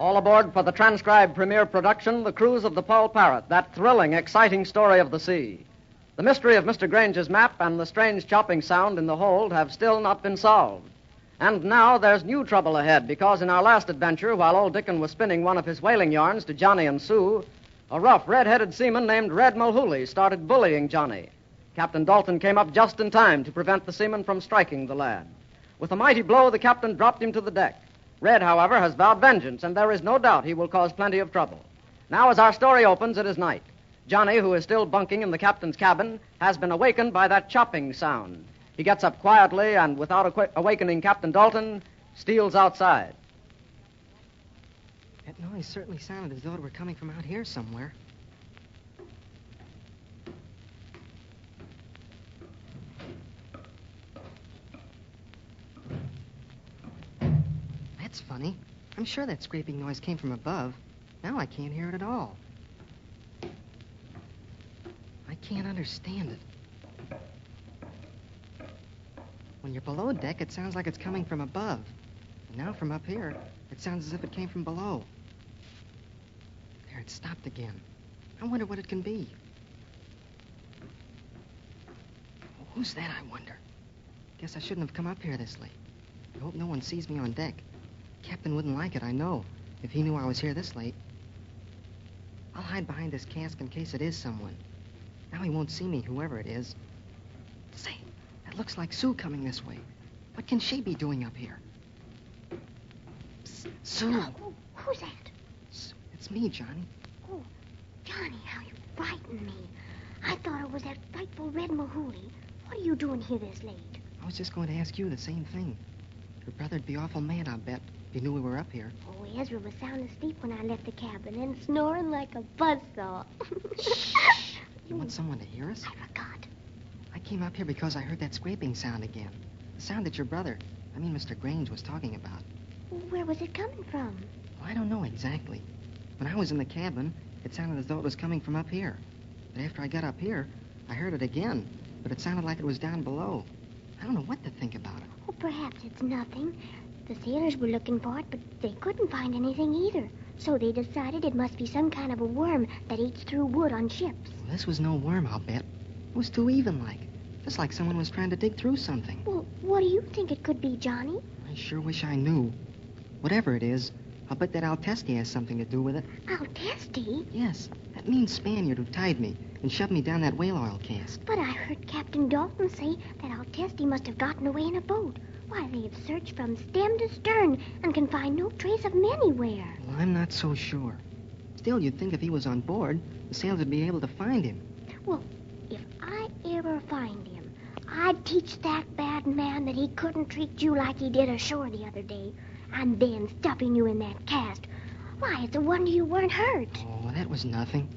All aboard for the transcribed premiere production, The Cruise of the Paul Parrot, that thrilling, exciting story of the sea. The mystery of Mr. Grange's map and the strange chopping sound in the hold have still not been solved. And now there's new trouble ahead, because in our last adventure, while old Dickon was spinning one of his whaling yarns to Johnny and Sue, a rough, red-headed seaman named Red Mulhooley started bullying Johnny. Captain Dalton came up just in time to prevent the seaman from striking the lad. With a mighty blow, the captain dropped him to the deck. Red, however, has vowed vengeance, and there is no doubt he will cause plenty of trouble. Now, as our story opens, it is night. Johnny, who is still bunking in the captain's cabin, has been awakened by that chopping sound. He gets up quietly and, without awakening Captain Dalton, steals outside. That noise certainly sounded as though it were coming from out here somewhere. That's funny. I'm sure that scraping noise came from above. Now I can't hear it at all. I can't understand it. When you're below deck, it sounds like it's coming from above. And now from up here, it sounds as if it came from below. There, it stopped again. I wonder what it can be. Oh, who's that, I wonder? Guess I shouldn't have come up here this late. I hope no one sees me on deck. Captain wouldn't like it, I know, if he knew I was here this late. I'll hide behind this cask in case it is someone. Now he won't see me, whoever it is. Say, that looks like Sue coming this way. What can she be doing up here? Psst, Sue. Oh, who's that? It's me, Johnny. Oh, Johnny, how you frightened me. I thought it was that frightful Red Mulhooley. What are you doing here this late? I was just going to ask you the same thing. Your brother'd be awful mad, I'll bet, if he knew we were up here. Oh, Ezra was sound asleep when I left the cabin and snoring like a buzzsaw. Shh. You want someone to hear us? I forgot. I came up here because I heard that scraping sound again. The sound that your brother, Mr. Grange, was talking about. Where was it coming from? Well, I don't know exactly. When I was in the cabin, it sounded as though it was coming from up here. But after I got up here, I heard it again, but it sounded like it was down below. I don't know what to think about it. Oh, perhaps it's nothing. The sailors were looking for it, but they couldn't find anything either. So they decided it must be some kind of a worm that eats through wood on ships. Well, this was no worm, I'll bet. It was too even-like. Just like someone was trying to dig through something. Well, what do you think it could be, Johnny? I sure wish I knew. Whatever it is, I'll bet that Altesti has something to do with it. Altesti? Yes, that mean Spaniard who tied me and shoved me down that whale oil cask. But I heard Captain Dalton say that Altesti must have gotten away in a boat. Why, they've searched from stem to stern and can find no trace of him anywhere. Well, I'm not so sure. Still, you'd think if he was on board, the sailors would be able to find him. Well, if I ever find him, I'd teach that bad man that he couldn't treat you like he did ashore the other day, and then stuffing you in that cask. Why, it's a wonder you weren't hurt. Oh, that was nothing.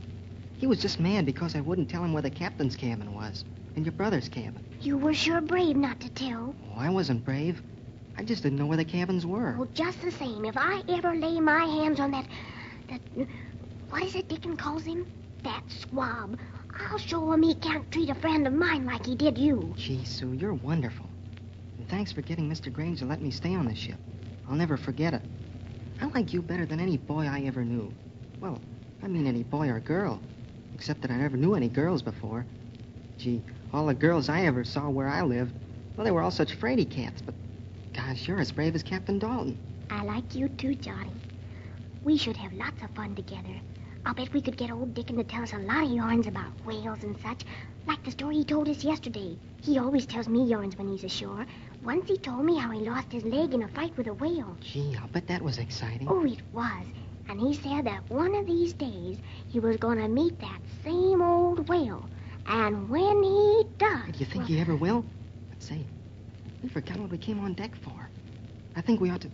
He was just mad because I wouldn't tell him where the captain's cabin was, and your brother's cabin. You were sure brave not to tell. Oh, I wasn't brave. I just didn't know where the cabins were. Oh, just the same, if I ever lay my hands on that, what is it Dickon calls him? That swab. I'll show him he can't treat a friend of mine like he did you. Gee, Sue, you're wonderful. And thanks for getting Mr. Grange to let me stay on the ship. I'll never forget it. I like you better than any boy I ever knew. Well, I mean any boy or girl. Except that I never knew any girls before. Gee, all the girls I ever saw where I lived, well, they were all such fraidy cats, but gosh, you're as brave as Captain Dalton. I like you too, Johnny. We should have lots of fun together. I'll bet we could get old Dickon to tell us a lot of yarns about whales and such, like the story he told us yesterday. He always tells me yarns when he's ashore. Once he told me how he lost his leg in a fight with a whale. Gee, I'll bet that was exciting. Oh, it was. And he said that one of these days he was going to meet that same old whale. And when he does... Do you think he ever will? But say, we forgot what we came on deck for. I think we ought to...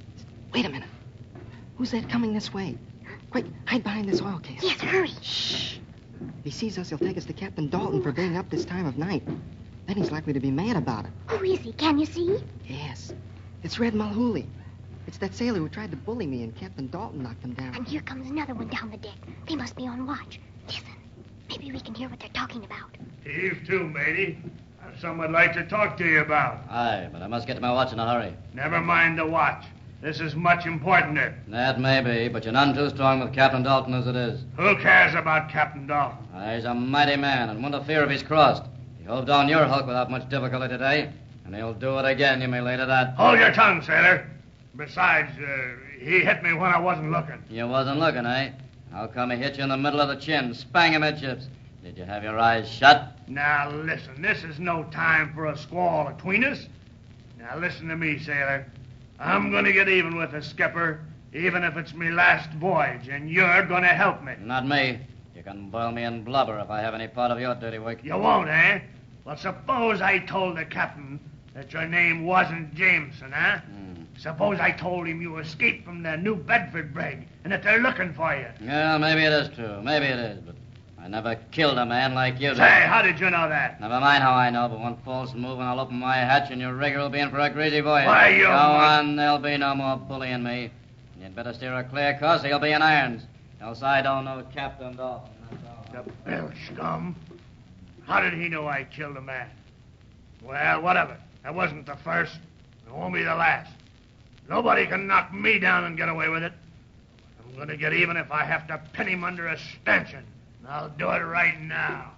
Wait a minute. Who's that coming this way? Quick, hide behind this oil case. Yes, hurry. Shh. If he sees us, he'll take us to Captain Dalton for being up this time of night. Then he's likely to be mad about it. Who is he? Can you see? Yes. It's Red Mulhooley. It's that sailor who tried to bully me and Captain Dalton knocked him down. And here comes another one down the deck. They must be on watch. Listen. Maybe we can hear what they're talking about. Heave to, matey. I've something I'd like to talk to you about. Aye, but I must get to my watch in a hurry. Never mind the watch. This is much importanter. That may be, but you're none too strong with Captain Dalton as it is. Who cares about Captain Dalton? He's a mighty man, and won't fear if he's crossed. He hove down your hulk without much difficulty today, and he'll do it again, you may lay to that. Hold your tongue, sailor. Besides, he hit me when I wasn't looking. You wasn't looking, eh? How come he hit you in the middle of the chin, spang him amidships? Did you have your eyes shut? Now, listen, this is no time for a squall between us. Now, listen to me, sailor. I'm going to get even with the skipper, even if it's me last voyage, and you're going to help me. Not me. You can boil me in blubber if I have any part of your dirty work. You won't, eh? Well, suppose I told the captain that your name wasn't Jameson, huh? Suppose I told him you escaped from the New Bedford brig and that they're looking for you. Yeah, maybe it is true. Maybe it is, but I never killed a man like you did. Say, how did you know that? Never mind how I know, but one false move and I'll open my hatch and your rigger will be in for a greasy voyage. Why, you... Go on, there'll be no more bullying me. You'd better steer a clear course or you'll be in irons. Else I don't know Captain Dalton. The bill scum. How did he know I killed a man? Well, what of it? That wasn't the first. It won't be the last. Nobody can knock me down and get away with it. I'm going to get even if I have to pin him under a stanchion. And I'll do it right now.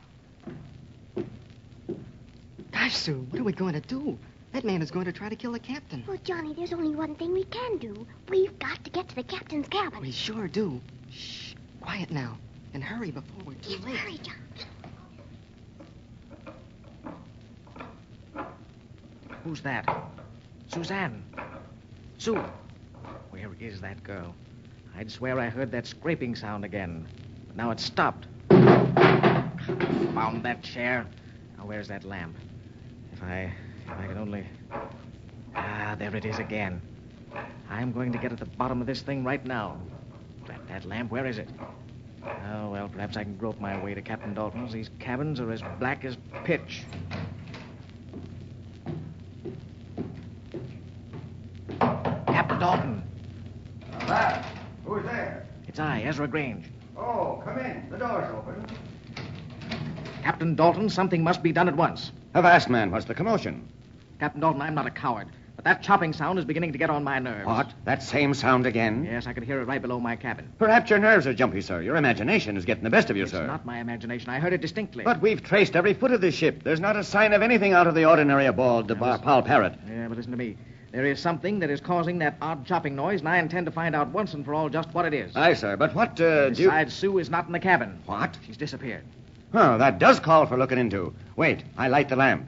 Gosh, Sue, what are we going to do? That man is going to try to kill the captain. Well, Johnny, there's only one thing we can do. We've got to get to the captain's cabin. We sure do. Shh, quiet now. And hurry before we're too late. Hurry, John. Who's that? Suzanne. Sue. Where is that girl? I'd swear I heard that scraping sound again. But now it's stopped. Found that chair. Now, where's that lamp? If I could only... Ah, there it is again. I'm going to get at the bottom of this thing right now. That lamp, where is it? Oh, well, perhaps I can grope my way to Captain Dalton's. These cabins are as black as pitch. Captain Dalton. That? Who's there? It's I, Ezra Grange. Oh, come in. The door's open. Captain Dalton, something must be done at once. Avast, man. What's the commotion? Captain Dalton, I'm not a coward, but that chopping sound is beginning to get on my nerves. What? That same sound again? Yes, I could hear it right below my cabin. Perhaps your nerves are jumpy, sir. Your imagination is getting the best of you, It's sir. not my imagination. I heard it distinctly. But we've traced every foot of this ship. There's not a sign of anything out of the ordinary aboard the Paul Parrot. Yeah, but listen to me. There is something that is causing that odd chopping noise, and I intend to find out once and for all just what it is. Aye, sir, but what, do you... Besides, Sue is not in the cabin. What? She's disappeared. Oh, that does call for looking into. Wait, I light the lamp.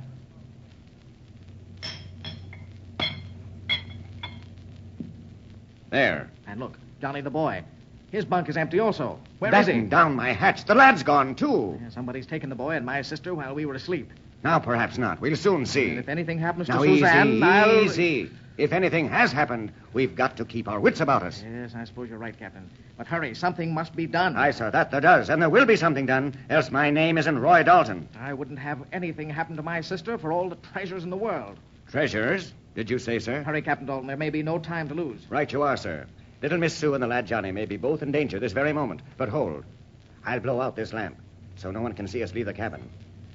There. And look, Johnny the boy. His bunk is empty also. Where is Batten he? down my hatch. The lad's gone, too. Yeah, somebody's taken the boy and my sister while we were asleep. Now, perhaps not. We'll soon see. And if anything happens to Now, Suzanne, I'll... easy. If anything has happened, we've got to keep our wits about us. Yes, I suppose you're right, Captain. But hurry, something must be done. Aye, sir, that there does. And there will be something done, else my name isn't Roy Dalton. I wouldn't have anything happen to my sister for all the treasures in the world. Treasures? Did you say, sir? Hurry, Captain Dalton. There may be no time to lose. Right you are, sir. Little Miss Sue and the lad Johnny may be both in danger this very moment. But hold. I'll blow out this lamp so no one can see us leave the cabin.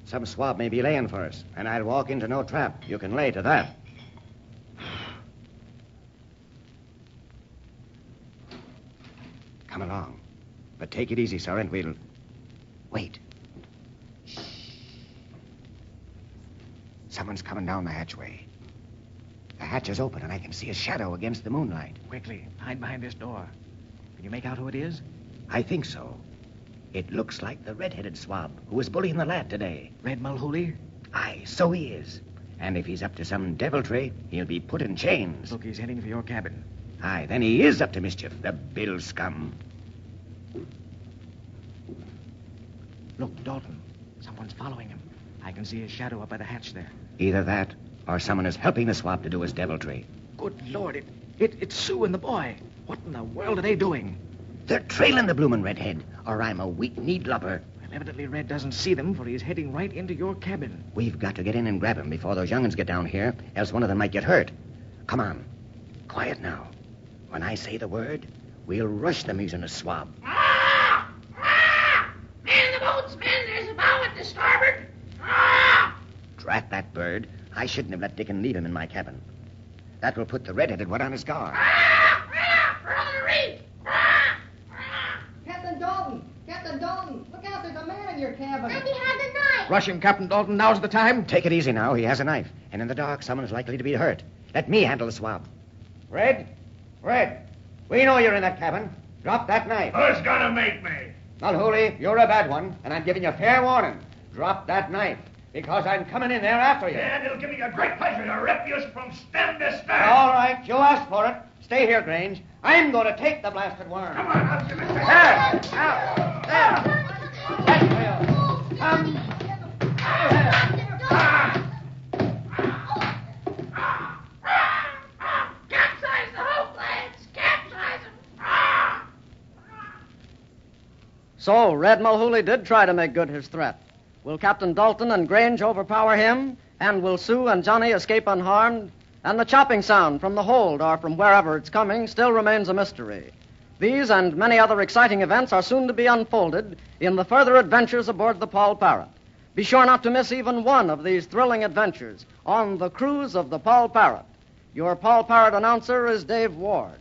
Some swab may be laying for us, and I'll walk into no trap. You can lay to that. Come along. But take it easy, sir, and we'll... Wait. Shh. Someone's coming down the hatchway. The hatch is open, and I can see a shadow against the moonlight. Quickly, hide behind this door. Can you make out who it is? I think so. It looks like the red-headed swab who was bullying the lad today. Red Mulhooley? Aye, so he is. And if he's up to some deviltry, he'll be put in chains. Look, he's heading for your cabin. Aye, then he is up to mischief, the Bill scum. Look, Dalton. Someone's following him. I can see his shadow up by the hatch there. Either that, or someone is helping the swab to do his deviltry. Good Lord, it's Sue and the boy. What in the world are they doing? They're trailing the bloomin' redhead, or I'm a weak-kneed lubber. Well, evidently Red doesn't see them, for he's heading right into your cabin. We've got to get in and grab him before those young'uns get down here, else one of them might get hurt. Come on. Quiet now. When I say the word, we'll rush the mutinous swab. Ah! Ah! Man the boats, men, there's a bow at the starboard. Ah! Drat that bird. I shouldn't have let Dickon leave him in my cabin. That will put the red-headed one on his guard. Ah! cabin. And he has a knife. Rush him, Captain Dalton. Now's the time. Take it easy now. He has a knife. And in the dark, someone's likely to be hurt. Let me handle the swab. Red? Red, we know you're in that cabin. Drop that knife. Who's gonna make me? Mulhooley, you're a bad one, and I'm giving you fair warning. Drop that knife, because I'm coming in there after you. And it'll give me a great pleasure to rip you from stem to stern. All right, you asked for it. Stay here, Grange. I'm going to take the blasted worm. Come on, I'll give it to you. There! Now! There! That's real. Come! Capsize the whole lads! Capsize them! So, Red Mulhooley did try to make good his threat. Will Captain Dalton and Grange overpower him? And will Sue and Johnny escape unharmed? And the chopping sound from the hold or from wherever it's coming still remains a mystery. These and many other exciting events are soon to be unfolded in the further adventures aboard the Paul Parrot. Be sure not to miss even one of these thrilling adventures on the cruise of the Paul Parrot. Your Paul Parrot announcer is Dave Ward.